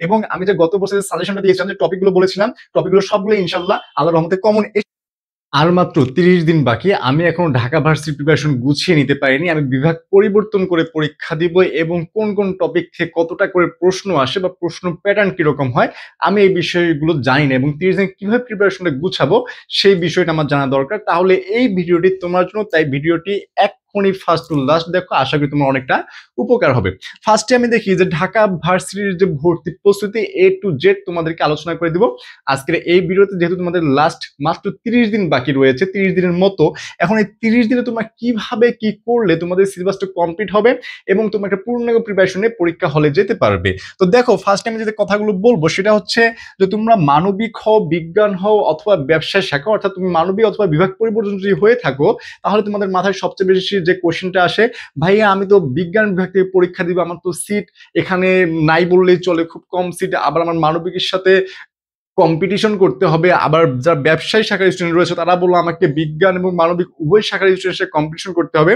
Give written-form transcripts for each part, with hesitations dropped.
এবং আমি যে গত বছরের সাজেশনটা দিয়েছিলাম, যে টপিকগুলো বলেছিলাম, টপিকগুলো সবগুলো ইনশাল্লাহ আল্লাহর রহমতে কমন। আর মাত্র 30 দিন বাকি। আমি এখনো ঢাকা ভার্সিটি প্রিপারেশন গুছিয়ে নিতে পারিনি। আমি বিভাগ পরিবর্তন করে পরীক্ষা দিব এবং কোন কোন টপিক থেকে কতটা করে প্রশ্ন আসে বা প্রশ্ন প্যাটার্ন কিরকম হয় আমি এই বিষয়গুলো জানি না, এবং 30 দিন কিভাবে প্রিপারেশনটা গুছাবো সেই বিষয়টা আমার জানা দরকার। তাহলে এই ভিডিওটি তোমার জন্য, তাই ভিডিওটি এক্ষুনি ফার্স্ট টু লাস্ট দেখো, আশা করি তোমার অনেকটা উপকার হবে। ফার্স্টে আমি দেখি যে ঢাকা ভার্সিটির যে ভর্তি প্রস্তুতি A to Z তোমাদেরকে আলোচনা করে দিব আজকের এই ভিডিওতে। যেহেতু তোমাদের লাস্ট মাত্র 30 দিন বাকি রয়েছে, 30 দিনের মতো, এখন এই 30 দিনে তোমরা কিভাবে কি করলে তোমাদের সিলেবাসটা কমপ্লিট হবে এবং তোমরা একটা পূর্ণাঙ্গ প্রিপারেশনে পরীক্ষা হলে যেতে পারবে। তো দেখো, ফার্স্ট আমি যে কথাগুলো বলবো সেটা হচ্ছে যে তোমরা মানবিক হও, বিজ্ঞান হও অথবা ব্যবসায় শাখা, অর্থাৎ তুমি মানবিক অথবা বিভাগ পরিবর্তন যদি হয়ে থাকো, তাহলে তোমাদের মাথায় সবচেয়ে বেশি যে কোশ্চেনটা আসে, ভাইয়া আমি তো বিজ্ঞান বিভাগ থেকে পরীক্ষা দিব, আমার তো সিট এখানে নাই বললেই চলে, খুব কম সিট, আবার আমার মানবিকের সাথে কম্পিটিশন করতে হবে, আবার যারা ব্যবসায়ী শাখার স্টুডেন্ট রয়েছে তারা বললো আমাকে বিজ্ঞান এবং মানবিক উভয় শাখার স্টুডেন্টের সাথে কম্পিটিশন করতে হবে।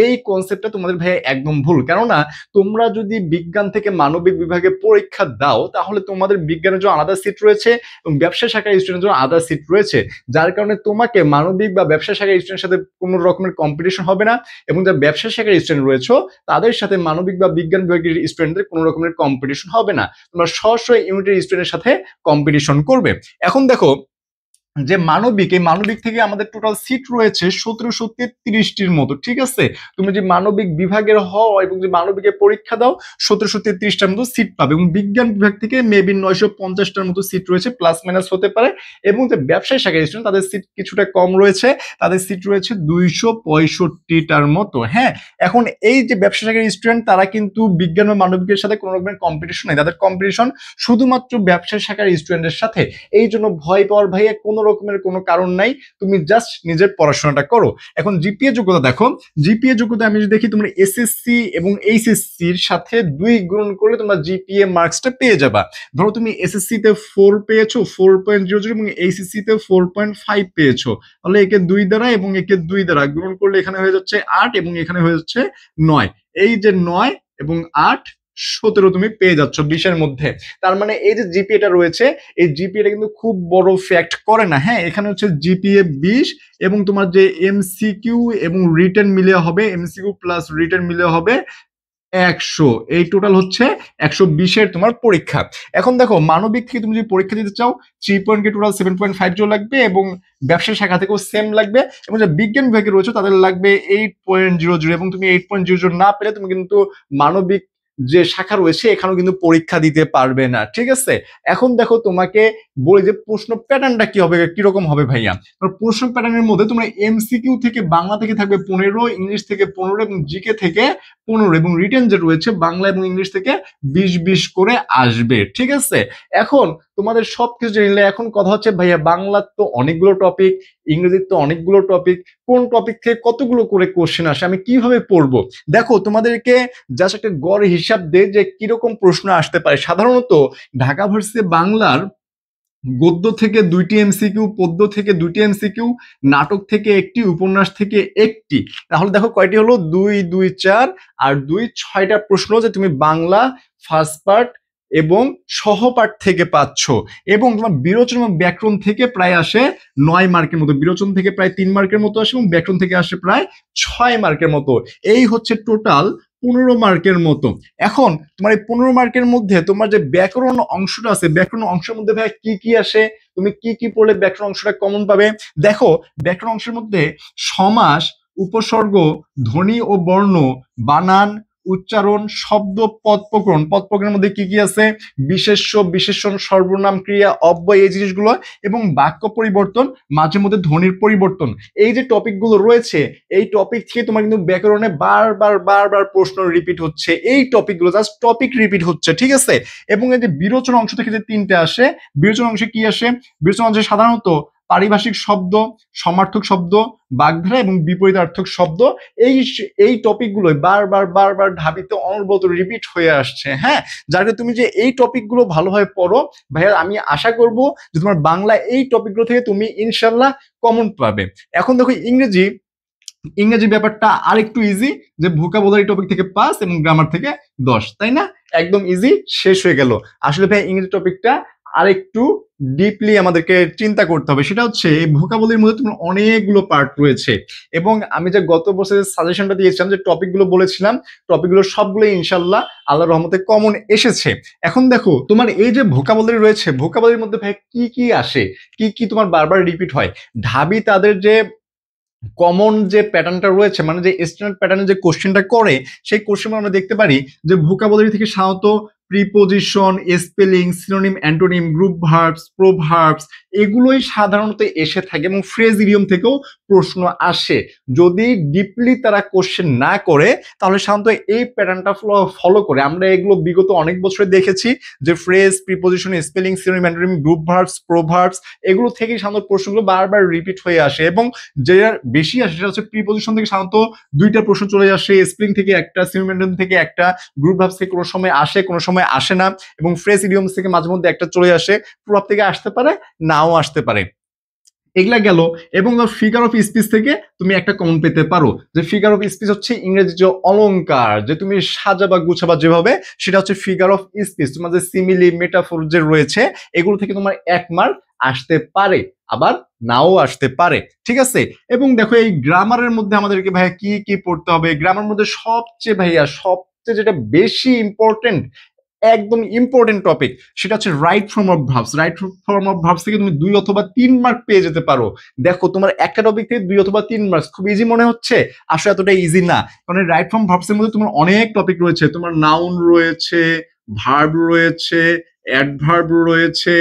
এই কনসেপ্টটা তোমাদের ভাইয়া একদম ভুল। কেননা তোমরা যদি বিজ্ঞান থেকে মানবিক বিভাগে পরীক্ষা দাও, তাহলে তোমাদের বিজ্ঞানের জন্য আলাদা সিট রয়েছে এবং ব্যবসা শাখার স্টুডেন্টের জন্য আলাদা সিট রয়েছে, যার কারণে তোমাকে মানবিক বা ব্যবসা শাখার স্টুডেন্টের সাথে কোনো রকমের কম্পিটিশন হবে না, এবং যারা ব্যবসা শাখার স্টুডেন্ট রয়েছে তাদের সাথে মানবিক বা বিজ্ঞান বিভাগের স্টুডেন্টদের কোনো রকমের কম্পিটিশন হবে না, তোমরা স্ব ইউনিটের স্টুডেন্টের সাথে কম্পিটিশন করবে। এখন দেখো যে মানবিক, এই মানবিক থেকে আমাদের টোটাল সিট রয়েছে 1733টির মতো, ঠিক আছে। তুমি যে মানবিক বিভাগের হও এবং যে মানবিকের পরীক্ষা দাও 1733টার মতো সিট পাবে, এবং বিজ্ঞান বিভাগ থেকে মেবি 950টার মতো সিট রয়েছে, প্লাস মাইনাস হতে পারে। এবং যে ব্যবসায়ী শাখার স্টুডেন্ট তাদের সিট কিছুটা কম রয়েছে, তাদের সিট রয়েছে 265টার মতো। হ্যাঁ, এখন এই যে ব্যবসা শাখার স্টুডেন্ট তারা কিন্তু বিজ্ঞান ও মানবিকের সাথে কোনো রকমের কম্পিটিশন নেই, তাদের কম্পিটিশন শুধুমাত্র ব্যবসা শাখার স্টুডেন্টের সাথে। এই জন্য ভয় পাওয়ার ভাইয়া কোনো রকমের কোনো কারণ নাই, তুমি জাস্ট নিজের পড়াশোনাটা করো। এখন জিপিএ যোগ্যতা দেখো, জিপিএ যোগ্যতা আমি যদি দেখি, তোমরা এসএসসি এবং এইচএসসির সাথে 2 গুণ করলে তোমরা জিপিএ মার্কসটা পেয়ে যাবা। ধরো তুমি এসএসসি তে 4 পেয়েছো, 4.00, এবং এইচএসসি তে 4.5 পেয়েছো, তাহলে একে 2 দ্বারা এবং একে 2 দ্বারা গুণ করলে এখানে হয়ে যাচ্ছে 8 এবং এখানে হয়ে যাচ্ছে 9। এই যে 9 এবং 8, 17 তুমি পেয়ে যাচ্ছ 20-এর মধ্যে। তার মানে এই যে জিপিএটা রয়েছে, এই জিপিএটা কিন্তু খুব বড় ফ্যাক্ট করে না। হ্যাঁ, এখানে হচ্ছে জিপিএ 20 এবং তোমার যে এমসিকিউ এবং রিটেন মিলে হবে, এমসিকিউ প্লাস রিটেন মিলে হবে 100। এই টোটাল হচ্ছে 120-এর তোমার পরীক্ষা। এখন দেখো, মানবিক থেকে তুমি যদি পরীক্ষা দিতে চাও 3 পয়েন্টকে টোটাল 7.50 লাগবে, এবং ব্যবসা শাখা থেকেও সেম লাগবে, এবং যে বিজ্ঞান বিভাগে রয়েছে তাদের লাগবে 8.00, এবং তুমি 8.00 না পেলে তুমি কিন্তু মানবিক যে শাখা রয়েছে এখানেও কিন্তু পরীক্ষা দিতে পারবে না, ঠিক আছে। এখন দেখো, তোমাকে বলি যে প্রশ্ন প্যাটার্নটা কি হবে, কিরকম হবে ভাইয়া। প্রশ্ন প্যাটার্নের মধ্যে তোমরা এমসিকিউ থেকে বাংলা থেকে থাকবে 15, ইংলিশ থেকে 15, এবং জিকে থেকে 15, এবং রিটেন যে রয়েছে বাংলা এবং ইংলিশ থেকে 20-20 করে আসবে, ঠিক আছে। এখন তোমাদের সবকিছু জানলে এখন কথা হচ্ছে, ভাইয়া বাংলার তো অনেকগুলো টপিক, ইংরেজির তো অনেকগুলো টপিক, কোন টপিক থেকে কতগুলো করে কোশ্চেন আসে, আমি কিভাবে পড়বো। দেখো, তোমাদেরকে জাস্ট একটা গড় হিসাব দেয় যে কিরকম প্রশ্ন আসতে পারে। সাধারণত ঢাকা ভার্সিটি বাংলার গদ্য থেকে 2টি এমসিকিউ, পদ্য থেকে 2টি এমসিকিউ, নাটক থেকে 1টি, উপন্যাস থেকে 1টি। তাহলে দেখো কয়টি হলো, 2 2 4 আর 2 6টা প্রশ্ন যে তুমি বাংলা ফার্স্ট পার্ট এবং সহপাঠ থেকে পাচ্ছ। এবং তোমার বিরোচন এবং ব্যাকরণ থেকে প্রায় আসে 9 মার্কের মতো, বিরোচন থেকে প্রায় 3 মার্কের মতো আসে, এবং ব্যাকরণ থেকে আসে প্রায় 6 মার্কের মতো। এই হচ্ছে টোটাল 15 মার্কের মতো। এখন তোমার এই 15 মার্কের মধ্যে তোমার যে ব্যাকরণ অংশটা আছে, ব্যাকরণ অংশের মধ্যে ভাই কি কি আসে, তুমি কি কি পড়লে ব্যাকরণ অংশটা কমন পাবে। দেখো, ব্যাকরণ অংশের মধ্যে সমাস, উপসর্গ, ধ্বনি ও বর্ণ, বানান, উচ্চারণ, শব্দ, পদ প্রকরণ, পদ প্রকরণের মধ্যে কি কি আছে, বিশেষ্য, বিশেষণ, সর্বনাম, ক্রিয়া, অব্যয়, এই জিনিসগুলো, এবং বাক্য পরিবর্তন, মাঝে মধ্যে ধ্বনির পরিবর্তন। এই যে টপিকগুলো রয়েছে, এই টপিক থেকে তোমার কিন্তু ব্যাকরণে বারবার বারবার প্রশ্ন রিপিট হচ্ছে, এই টপিকগুলো জাস্ট টপিক রিপিট হচ্ছে, ঠিক আছে। এবং এই যে বিরোচন অংশ থেকে যে 3টে আসে, বিরোচন অংশে কি আসে, বিরোচন অংশে সাধারণত পারিভাষিক শব্দ, সমার্থক শব্দ, বাগধারা এবং বিপরীতার্থক শব্দ। এই এই টপিকগুলো বারবার বারবার ঢাবিতে অনবরত রিপিট হয়ে আসছে। হ্যাঁ, যাতে তুমি যে এই টপিকগুলো ভালোভাবে পড়ো ভাইয়া, আমি আশা করব যে তোমার বাংলা এই টপিকগুলো থেকে তুমি ইনশাল্লাহ কমন পাবে। এখন দেখো, ইংরেজি ইংরেজি ব্যাপারটা আরেকটু ইজি, যে ভোকাবুলারি টপিক থেকে 5 এবং গ্রামার থেকে 10, তাই না? একদম ইজি, শেষ হয়ে গেল। আসলে ভাই ইংরেজি টপিকটা আরেকটু ডিপলি আমাদেরকে চিন্তা করতে হবে। সেটা হচ্ছে এই ভোকাবুলারির মধ্যে তোমার অনেকগুলো পার্ট রয়েছে, এবং আমি যে গত বছরের সাজেশনটা দিয়েছিলাম, যে টপিকগুলো বলেছিলাম, টপিকগুলো সবগুলো ইনশাল্লাহ আল্লাহর রহমতে কমন এসেছে। এখন দেখো তোমার এই যে ভোকাবুলারি রয়েছে, ভোকাবুলারির মধ্যে ভাই কি কি আসে, কি কি তোমার বারবার রিপিট হয়। ঢাবি তাদের যে কমন যে প্যাটার্নটা রয়েছে, মানে যে স্ট্যান্ডার্ড প্যাটার্নে যে কোশ্চেনটা করে, সেই কোশ্চেন আমরা দেখতে পারি যে ভোকাবুলারি থেকে সাধারণত preposition, spelling, synonym, antonym, group verbs, proverbs এগুলোই সাধারণত এসে থাকে, এবং ফ্রেজ ইডিয়ম থেকেও প্রশ্ন আসে। যদি ডিপলি তারা কোশ্চেন না করে, তাহলে সাধারণত এই প্যাটার্নটা ফলো করে। আমরা এগুলো বিগত অনেক বছরে দেখেছি, যে phrase, preposition, spelling, synonym, antonym, group verbs, proverbs এগুলো থেকেই সাধারণত প্রশ্নগুলো বারবার রিপিট হয়ে আসে, এবং যে বেশি আসে সেটা হচ্ছে প্রিপোজিশন থেকে সাধারণত 2টা প্রশ্ন চলে আসে, স্প্রিং থেকে একটা, সিনোনিম থেকে একটা, গ্রুপ ভার্বস থেকে কোনো সময় আসে কোনো সময় আসে না, এবং ফ্রেজ ইডিয়মস থেকে মাঝে মধ্যে একটা চলে আসে, প্রভাব থেকে আসতে পারে, নাও আসতে পারে। এগুলা গেল। এবং ফিগার অফ স্পিচ থেকে তুমি একটা কমন পেতে পারো, যে ফিগার অফ স্পিচ হচ্ছে ইংরেজি যে অলংকার, যে তুমি সাজাবা গুছাবা যেভাবে, সেটা হচ্ছে ফিগার অফ স্পিচ। তোমার যে সিমিলি, মেটাফোর যে রয়েছে, এগুলো থেকে তোমার 1 মার্ক আসতে পারে, আবার নাও আসতে পারে, ঠিক আছে? এবং দেখো এই গ্রামারের মধ্যে আমাদেরকে ভাইয়া কি কি পড়তে হবে। গ্রামার মধ্যে সবচেয়ে ভাইয়া সবচেয়ে যেটা বেশি ইম্পর্টেন্ট, একদম ইম্পর্টেন্ট টপিক, সেটা হচ্ছে right form of verbs. Right form of verbs থেকে তুমি 2 অথবা 3 মার্ক পেয়ে যেতে পারো। দেখো তোমার একটা টপিক থেকে 2 অথবা 3 মার্কস খুব ইজি মনে হচ্ছে, আসলে এতটা ইজি না। কারণ রাইট ফর্ম ভার্বস এর মধ্যে তোমার অনেক টপিক রয়েছে, তোমার নাউন রয়েছে, ভার্ব রয়েছে, অ্যাডভার্ব রয়েছে,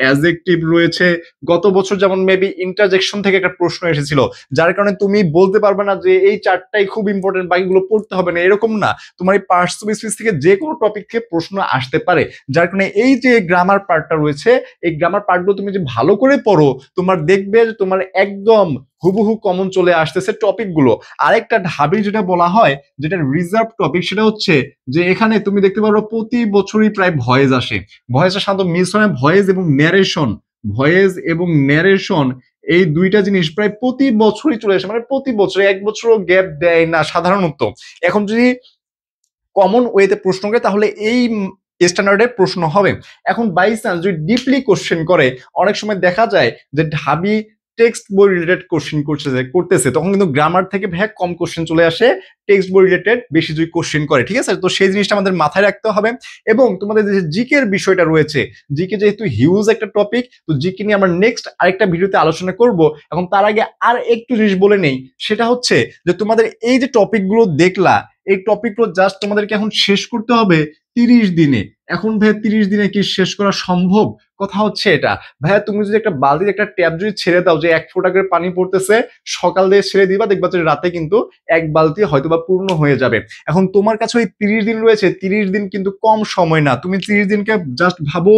অ্যাডজেক্টিভ রয়েছে। গত বছর যেমন মেবি ইন্টারজেকশন থেকে একটা প্রশ্ন এসেছিল, যার কারণে তুমি বলতে পারবে না যে এই 4টাই খুব ইম্পর্টেন্ট, বাকিগুলো পড়তে হবে না, এরকম না। তোমার এই পার্টস অফ স্পিচ থেকে যে কোনো টপিক থেকে প্রশ্ন আসতে পারে, যার কারণে এই যে গ্রামার পার্টটা রয়েছে, এই গ্রামার পার্টগুলো তুমি যে ভালো করে পড়ো, তোমার দেখবে যে তোমার একদম হুবহু কমন চলে আসতেছে টপিকগুলো। আরেকটা ঢাবি যেটা বলা হয়, যেটা রিজার্ভ টপিক, সেটা হচ্ছে যে এখানে তুমি দেখতে পারো প্রতি বছরই প্রায় ভয়েস আসে। ভয়েসটা সাধারণত মিস হয় ভয়েস এবং ন্যারেশন। ভয়েস এবং ন্যারেশন এই 2টা জিনিস প্রায় প্রতি বছরই চলে আসে, মানে প্রতি বছর, 1 বছরও গ্যাপ দেয় না সাধারণত। এখন যদি কমন ওয়েতে প্রশ্ন করে, তাহলে এই স্ট্যান্ডার্ডের প্রশ্ন হবে। এখন বাই চান্স যদি ডিপলি কোশ্চেন করে, অনেক সময় দেখা যায় যে ঢাবি টেক্সট বই রিলেটেড কোশ্চেন করতেছে, তখন কিন্তু গ্রামার থেকে ভ্যাক কম কোশ্চেন চলে আসে, টেক্সট বই রিলেটেড বেশি যদি কোশ্চেন করে, ঠিক আছে? তো সেই জিনিসটা আমাদের মাথায় রাখতে হবে। এবং তোমাদের যে জিকের বিষয়টা রয়েছে, জিকে যেহেতু হিউজ একটা টপিক, তো জিকে নিয়ে আমরা নেক্সট আরেকটা ভিডিওতে আলোচনা করব। এখন তার আগে আর একটু জিনিস বলে নেই, সেটা হচ্ছে যে তোমাদের এই যে টপিকগুলো দেখলা, এই টপিকগুলো জাস্ট তোমাদেরকে এখন শেষ করতে হবে 30 দিনে। এখন ভাইয়া 30 দিনে কি শেষ করা সম্ভব? কথা হচ্ছে এটা, ভাইয়া তুমি যদি একটা বালতির একটা ট্যাপ যদি ছেড়ে দাও, যে 1 ফোঁটা করে পানি পড়তেছে, সকাল দিয়ে ছেড়ে দিবা, দেখবা যে রাতে কিন্তু 1 বালতি হয়তোবা পূর্ণ হয়ে যাবে। এখন তোমার কাছে ওই 30 দিন রয়েছে, 30 দিন কিন্তু কম সময় না। তুমি 30 দিনকে জাস্ট ভাবো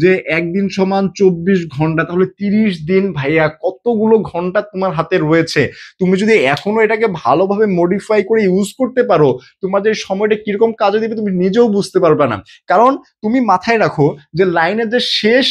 যে একদিন সমান 24 ঘন্টা, তাহলে 30 দিন ভাইয়া কতগুলো ঘন্টা তোমার হাতে রয়েছে। তুমি যদি এখনো এটাকে ভালোভাবে মডিফাই করে ইউজ করতে পারো, তোমার যে সময়টা কিরকম কাজে দিবে তুমি নিজেও বুঝতে পারবে না। কারণ তুমি মাথায় রাখো যে লাইনের যে শেষ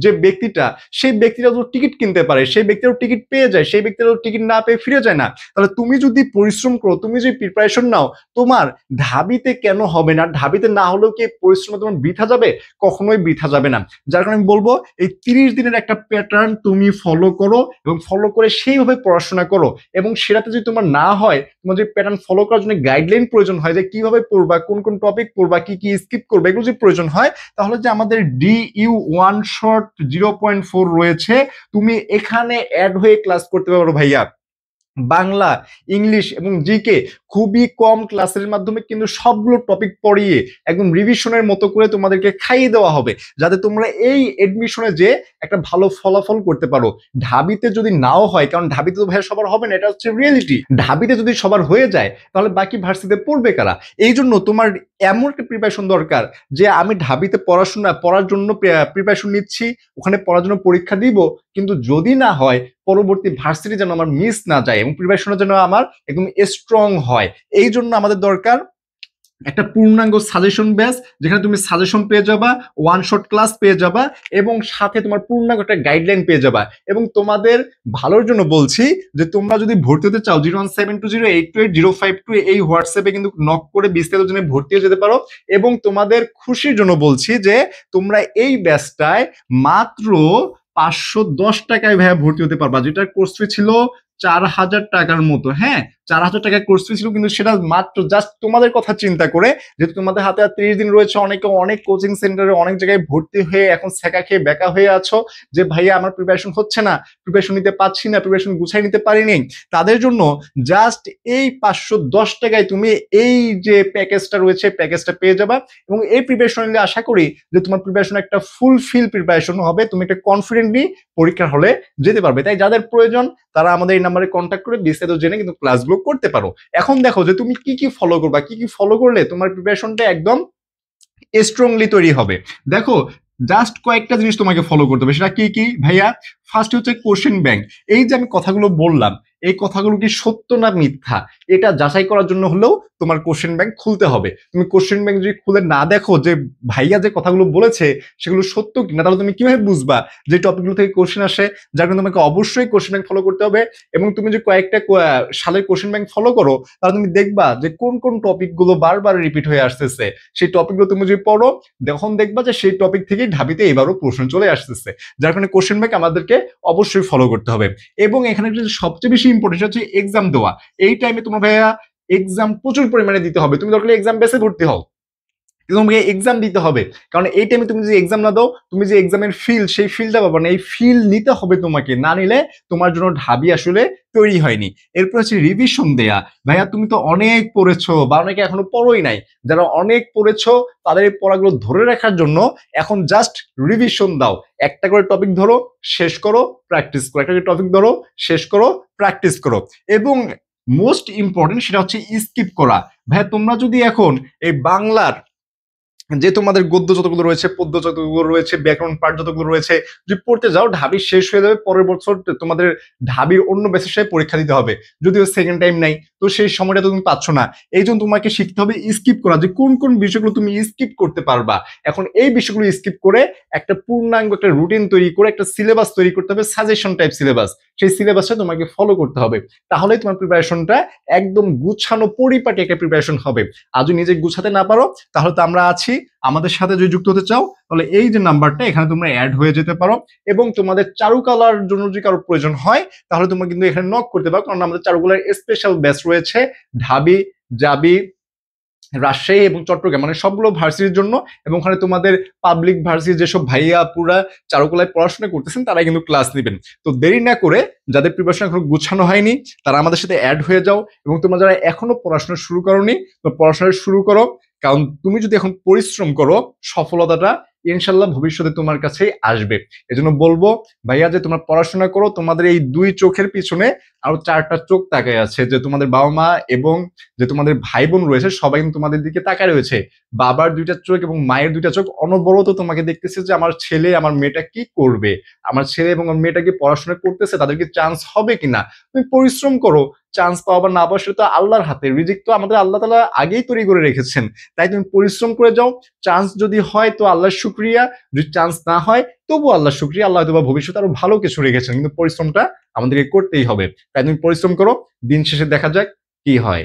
যে ব্যক্তিটা, সেই ব্যক্তিটা তো টিকিট কিনতে পারে, সেই ব্যক্তিরও টিকিট পেয়ে যায়, সেই ব্যক্তিরও টিকিট না পেয়ে ফিরে যায় না। তাহলে তুমি যদি পরিশ্রম করো, তুমি যদি প্রিপারেশন নাও, তোমার ঢাবিতে কেন হবে না? ঢাবিতে না হলেও কি পরিশ্রম তোমার বৃথা যাবে? কখনোই বৃথা যাবে না। যার কারণে আমি বলবো এই 30 দিনের একটা প্যাটার্ন তুমি ফলো করো, এবং ফলো করে সেইভাবে পড়াশোনা করো। এবং সেটাতে যদি তোমার না হয়, তোমার যদি প্যাটার্ন ফলো করার জন্য গাইডলাইন প্রয়োজন হয়, যে কিভাবে পড়বা, কোন কোন টপিক পড়বা, কি কি স্কিপ করবে, এগুলো যদি প্রয়োজন হয়, তাহলে যে আমাদের DU ওয়ান শট 0.4 রয়েছে, তুমি এখানে অ্যাড হয়ে ক্লাস করতে পারো ভাইয়া। বাংলা, ইংলিশ এবং জিকে খুবই কম ক্লাসের মাধ্যমে কিন্তু সবগুলো টপিক পড়িয়ে একদম রিভিশনের মতো করে তোমাদেরকে খাইয়ে দেওয়া হবে, যাতে তোমরা এই এডমিশনে যে একটা ভালো ফলাফল করতে পারো। ঢাবিতে যদি নাও হয়, কারণ ঢাবিতে তো ভাই সবার হবে না, এটা হচ্ছে রিয়েলিটি। ঢাবিতে যদি সবার হয়ে যায়, তাহলে বাকি ভার্সিটিতে পড়বে কারা? এই জন্য তোমার এমন একটা প্রিপারেশন দরকার, যে আমি ঢাবিতে পড়ার জন্য প্রিপারেশন নিচ্ছি, ওখানে পড়ার জন্য পরীক্ষা দিব, কিন্তু যদি না হয়, পরবর্তী ভার্সিটি যেন আমার মিস না যায়, এবং প্রিপারেশনের জন্য আমার একদম স্ট্রং হয়। এই জন্য আমাদের দরকার একটা পূর্ণাঙ্গ সাজেশন ব্যাচ, যেখানে তুমি সাজেশন পেয়ে যাবা, ওয়ান শট ক্লাস পেয়ে যাবা, এবং সাথে তোমার পূর্ণাঙ্গ একটা গাইডলাইন পেয়ে যাবা। এবং তোমাদের ভালোর জন্য বলছি যে তোমরা যদি ভর্তি হতে চাও 01720828052 এই হোয়াটসঅ্যাপে কিন্তু নক করে বিস্তারিত জন্য ভর্তি হয়ে যেতে পারো। এবং তোমাদের খুশির জন্য বলছি যে তোমরা এই ব্যাচটায় মাত্র 510 টাকায় ভাইয়া ভর্তি হতে পারবা, যেটার কোর্স ফি ছিল 4000 টাকার মতো। হ্যাঁ, 4000 টাকার কোর্স ফি ছিল, কিন্তু সেটা মাত্র জাস্ট তোমাদের কথা চিন্তা করে, যেহেতু তোমাদের হাতে আর 30 দিন রয়েছে, অনেকে অনেক কোচিং সেন্টারে অনেক জায়গায় ভর্তি হয়ে এখন সেকা খেয়ে বেকা হয়ে আছো যে ভাইয়া আমার প্রিপারেশন হচ্ছে না, প্রিপারেশন নিতে পারছি না, প্রিপারেশন গুছাই নিতে পারিনি, তাদের জন্য জাস্ট এই 510 টাকায় তুমি এই যে প্যাকেজটা রয়েছে প্যাকেজটা পেয়ে যাবা। এবং এই প্রিপারেশন নিলে আশা করি যে তোমার প্রিপারেশন একটা ফুলফিল প্রিপারেশন হবে, তুমি একটা কনফিডেন্টলি পরীক্ষার হলে যেতে পারবে। তাই যাদের প্রয়োজন তারা আমাদের এই নাম্বারে কন্ট্যাক্ট করে বিস্তারিত জেনে কিন্তু ক্লাসগুলো করতে পারো। এখন দেখো যে তুমি কি কি ফলো করবা, কি কি ফলো করলে তোমার প্রিপারেশনটা একদম স্ট্রংলি তৈরি হবে। দেখো, জাস্ট কয়েকটা জিনিস তোমাকে ফলো করতে হবে। সেটা কি কি ভাইয়া? ফার্স্ট হচ্ছে কোশ্চেন ব্যাংক। এই যে আমি কথাগুলো বললাম, এই কথাগুলো কি সত্য না মিথ্যা, এটা যাচাই করার জন্য হলেও তোমার কোশ্চেন ব্যাংক খুলতে হবে। তুমি কোশ্চেন ব্যাংক যদি খুলে না দেখো যে ভাইয়া যে কথাগুলো বলেছে সেগুলো সত্য কিনা, তাহলে তুমি কিভাবে বুঝবা যে টপিকগুলো থেকে কোশ্চেন আসে? যার কারণে তোমাকে অবশ্যই কোশ্চেন ব্যাংক ফলো করতে হবে। এবং তুমি যে কয়েকটা সালের কোশ্চেন ব্যাংক ফলো করো, তাহলে তুমি দেখবা যে কোন কোন টপিকগুলো বারবার রিপিট হয়ে আসতেছে। সেই টপিকগুলো তুমি যদি পড়ো, তখন দেখবা যে সেই টপিক থেকেই ঢাবিতে এবারও প্রশ্ন চলে আসতেছে। যার কারণে কোশ্চেন ব্যাংক আমাদেরকে অবশ্যই ফলো করতে হবে। এবং এখানে সবচেয়ে বেশি ইম্পর্টেন্ট হচ্ছে এক্সাম দেওয়া। এই টাইমে তোমার ভাইয়া এক্সাম প্রচুর পরিমাণে দিতে হবে। তুমি দরকার এক্সাম বেসে ভর্তি হও, তোমাকে এক্সাম দিতে হবে। কারণ এই টাইমে তুমি যে এক্সাম না দাও, তুমি যে এক্সামের ফিল, সেই ফিলটা পাবা না। এই ফিল নিতে হবে তোমাকে, না নিলে তোমার জন্য ঢাবি আসলে তৈরি হয়নি। এরপর হচ্ছে রিভিশন দেয়া। ভাইয়া তুমি তো অনেক পড়েছো, বা অনেকে এখনো পড়োই নাই। যারা অনেক পড়েছো তাদের এই পড়াগুলো ধরে রাখার জন্য এখন জাস্ট রিভিশন দাও। একটা করে টপিক ধরো, শেষ করো, প্র্যাকটিস করো, একটা করে টপিক ধরো, শেষ করো, প্র্যাকটিস করো। এবং মোস্ট ইম্পর্টেন্ট সেটা হচ্ছে স্কিপ করা। ভাইয়া তোমরা যদি এখন এই বাংলার যে তোমাদের গদ্য যতগুলো রয়েছে, পদ্য যতগুলো রয়েছে, ব্যাকরণ পাঠ যতগুলো রয়েছে, যদি পড়তে যাও ঢাবি শেষ হয়ে যাবে। পরের বছর তোমাদের ঢাবির অন্য ব্যাচের সাথে পরীক্ষা দিতে হবে, যদিও সেকেন্ড টাইম নাই, তো সেই সময়টা তুমি পাচ্ছ না। এই জন্য তোমাকে শিখতে হবে স্কিপ করা, যে কোন কোন বিষয়গুলো তুমি স্কিপ করতে পারবা। এখন এই বিষয়গুলো স্কিপ করে একটা পূর্ণাঙ্গ একটা রুটিন তৈরি করে একটা সিলেবাস তৈরি করতে হবে, সাজেশন টাইপ সিলেবাস। সেই সিলেবাসটা তোমাকে ফলো করতে হবে, তাহলেই তোমার প্রিপারেশনটা একদম গুছানো পরিপাটি একটা প্রিপারেশন হবে। আর যদি নিজে গুছাতে না পারো, তাহলে তো আমরা আছি। আমাদের সাথে যদি যুক্ত হতে চাও, তাহলে এই যে নাম্বারটা, এখানে তোমরা অ্যাড হয়ে যেতে পারো। এবং তোমাদের চারুকলার জন্য যদি কারো প্রয়োজন হয়, তাহলে তোমরা কিন্তু এখানে নক করতে পারো, কারণ আমাদের চারুকলার স্পেশাল ব্যাচ রয়েছে ঢাবি, জাবি, রাজশাহী এবং চট্টগ্রাম, মানে সবগুলো ভার্সিটির জন্য। এবং ওখানে তোমাদের পাবলিক ভার্সিটি যেসব ভাইয়া পুরা চারুকলায় পড়াশোনা করতেছেন তারাই কিন্তু ক্লাস নেবেন। তো দেরি না করে, যাদের প্রিপারেশন এখনো গুছানো হয়নি, তারা আমাদের সাথে অ্যাড হয়ে যাও। এবং তোমরা যারা এখনো পড়াশোনা শুরু করোনি, তো পড়াশোনা শুরু করো। কারণ তুমি যদি এখন পরিশ্রম করো, সফলতাটা ইনশাল্লাহ ভবিষ্যতে তোমার কাছেই আসবে। এজন্য বলবো ভাইয়া যে তোমরা পড়াশোনা করো। তোমাদের এই দুই চোখের পিছনে আরো 4টা চোখ তাকায় আছে, যে তোমাদের বাবা মা এবং যে তোমাদের ভাই বোন রয়েছে, সবাই কিন্তু তোমাদের দিকে তাকায় রয়েছে। বাবার 2টা চোখ এবং মায়ের 2টা চোখ অনবরত তোমাকে দেখতেছে যে আমার ছেলে আমার মেয়েটা কি করবে, আমার ছেলে এবং আমার মেয়েটা কি পড়াশোনা করতেছে, তাদেরকে চান্স হবে কিনা। তুমি পরিশ্রম করো, চান্স পাওয়া বা না পাওয়া সেটা তো আল্লাহর হাতে। রিজিক তো আমাদের আল্লাহ তাআলা আগেই তৈরি করে রেখেছেন। তাই তুমি পরিশ্রম করে যাও। চান্স যদি হয় তো আল্লাহর শুকরিয়া, যদি চান্স না হয় তবু আল্লাহর শুকরিয়া। আল্লাহ হয়তো বা ভবিষ্যতে আরো ভালো কিছু রেখেছেন, কিন্তু পরিশ্রমটা আমাদেরকে করতেই হবে। তাই তুমি পরিশ্রম করো, দিন শেষে দেখা যাক কি হয়।